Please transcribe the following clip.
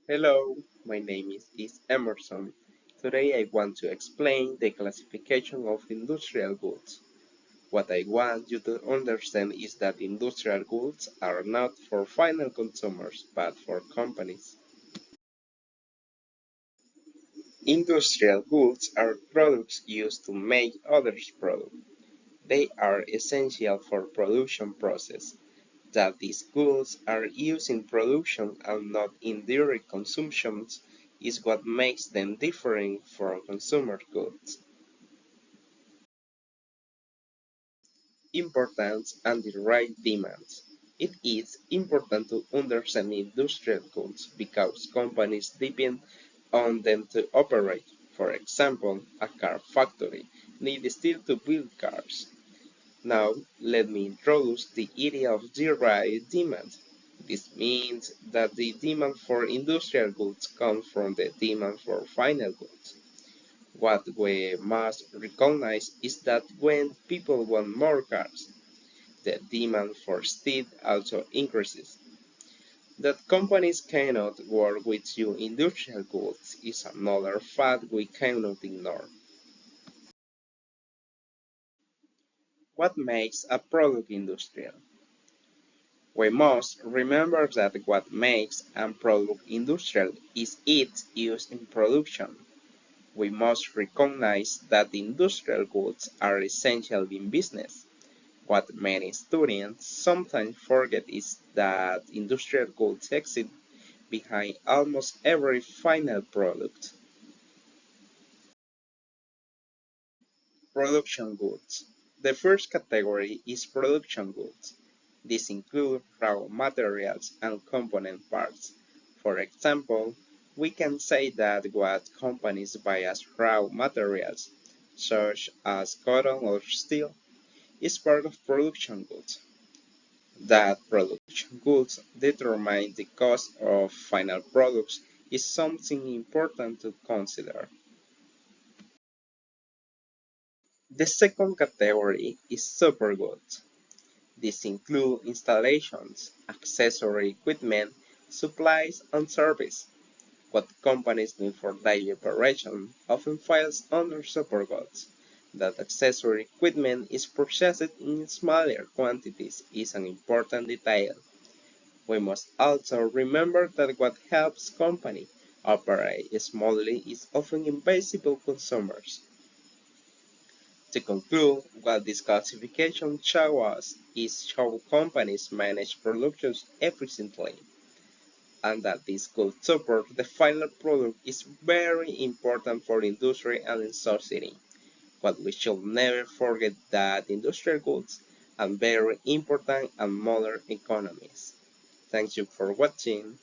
Hello, my name is Emerson. Today I want to explain the classification of industrial goods. What I want you to understand is that industrial goods are not for final consumers but for companies. Industrial goods are products used to make others' products. They are essential for production process. That these goods are used in production and not in direct consumption is what makes them different from consumer goods. Importance and the right demands. It is important to understand industrial goods because companies depend on them to operate. For example, a car factory needs steel to build cars. Now, let me introduce the idea of the right demand. This means that the demand for industrial goods comes from the demand for final goods. What we must recognize is that when people want more cars, the demand for steel also increases. That companies cannot work with you industrial goods is another fact we cannot ignore. What makes a product industrial? We must remember that what makes a product industrial is its use in production. We must recognize that industrial goods are essential in business. What many students sometimes forget is that industrial goods exist behind almost every final product. Production goods. The first category is production goods. These include raw materials and component parts. For example, we can say that what companies buy as raw materials, such as cotton or steel, is part of production goods. That production goods determine the cost of final products is something important to consider. The second category is supergoods. These include installations, accessory equipment, supplies, and service. What companies need for daily operation often falls under supergoods. That accessory equipment is purchased in smaller quantities is an important detail. We must also remember that what helps companies operate smoothly is often invisible consumers. To conclude, what this classification shows us is how companies manage productions efficiently, and that this could support the final product is very important for industry and society. But we should never forget that industrial goods are very important in modern economies. Thank you for watching.